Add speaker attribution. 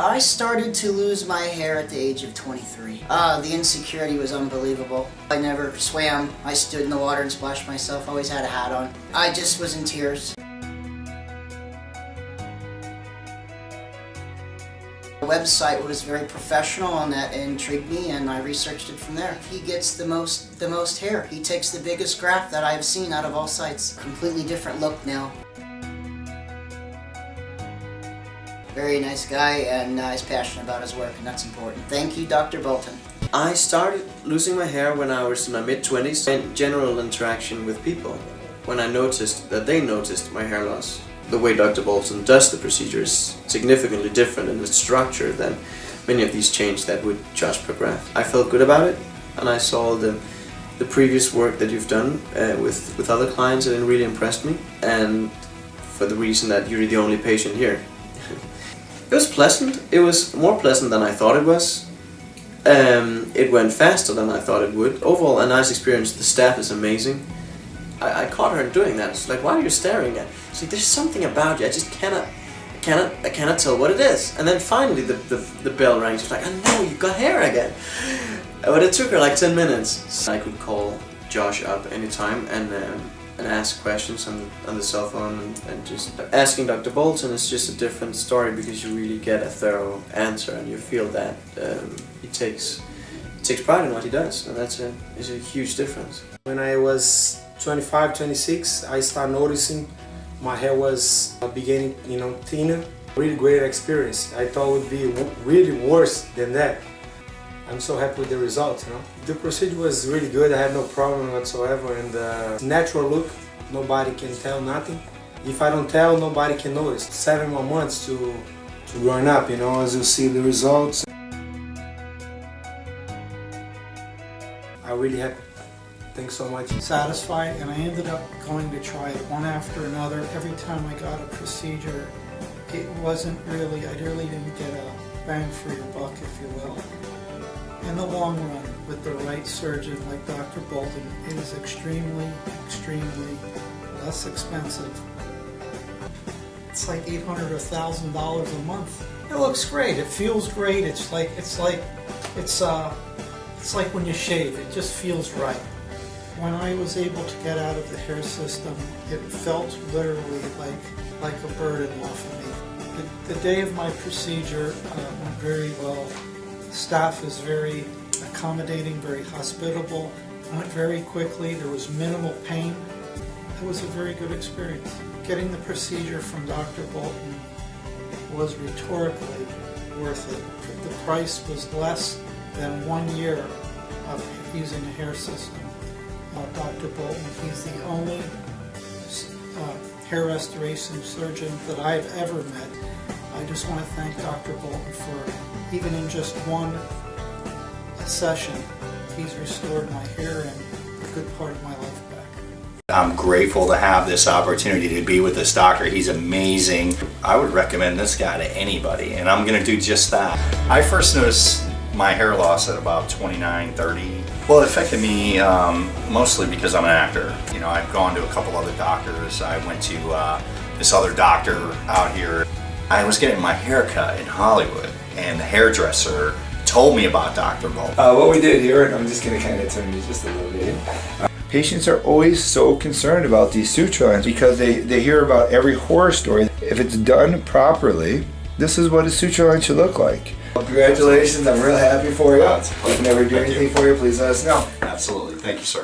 Speaker 1: I started to lose my hair at the age of 23. The insecurity was unbelievable. I never swam. I stood in the water and splashed myself. Always had a hat on. I just was in tears. The website was very professional and that intrigued me, and I researched it from there. He gets the most hair. He takes the biggest graft that I've seen out of all sites. Completely different look now. Very nice guy, and he's passionate about his work, and that's important. Thank you, Dr. Bolton.
Speaker 2: I started losing my hair when I was in my mid-20s in general interaction with people. When I noticed that they noticed my hair loss. The way Dr. Bolton does the procedure is significantly different in its structure than many of these changes that would just progress. I felt good about it, and I saw the previous work that you've done with other clients, and it really impressed me. And for the reason that you're the only patient here. It was pleasant. It was more pleasant than I thought it was. It went faster than I thought it would. Overall, a nice experience. The staff is amazing. I caught her doing that. It's like, why are you staring at? It's like, there's something about you. I just cannot tell what it is. And then finally, the bell rang. She's like, I know you got hair again. But it took her like 10 minutes. So I could call Josh up anytime and ask questions on the cell phone, and just asking Dr. Bolton is just a different story because you really get a thorough answer, and you feel that he takes pride in what he does, and that's is a huge difference.
Speaker 3: When I was 25, 26, I started noticing my hair was beginning, thinner. Really great experience. I thought it would be really worse than that. I'm so happy with the results, The procedure was really good. I had no problem whatsoever, and the natural look, nobody can tell nothing. If I don't tell, nobody can notice. 7 more months to growing up, as you see the results. I'm really happy. Thanks so much.
Speaker 4: Satisfied, and I ended up going to try it one after another. Every time I got a procedure, it wasn't really, I really didn't get a bang for your buck, if you will. In the long run, with the right surgeon like Dr. Bolton, it is extremely, extremely less expensive. It's like $800 or $1,000 a month. It looks great. It feels great. It's like when you shave. It just feels right. When I was able to get out of the hair system, it felt literally like a burden off of me. The day of my procedure went very well. Staff is very accommodating, very hospitable. It went very quickly. There was minimal pain. It was a very good experience. Getting the procedure from Dr. Bolton was rhetorically worth it. The price was less than 1 year of using a hair system. Dr. Bolton, he's the only hair restoration surgeon that I've ever met. I just want to thank Dr. Bolton for, even in just one session, he's restored my hair and a good part of my life back.
Speaker 5: I'm grateful to have this opportunity to be with this doctor. He's amazing. I would recommend this guy to anybody, and I'm going to do just that. I first noticed my hair loss at about 29, 30. Well, it affected me mostly because I'm an actor. I've gone to a couple other doctors. I went to this other doctor out here. I was getting my hair cut in Hollywood, and the hairdresser told me about Dr. Bolton.
Speaker 6: What we did here, and I'm just going to kind of turn you just a little bit. Patients are always so concerned about these suture lines because they hear about every horror story. If it's done properly, this is what a suture line should look like. Well, congratulations, I'm real happy for you. If I can ever do anything for you, please let us know.
Speaker 5: Absolutely. Thank you, sir.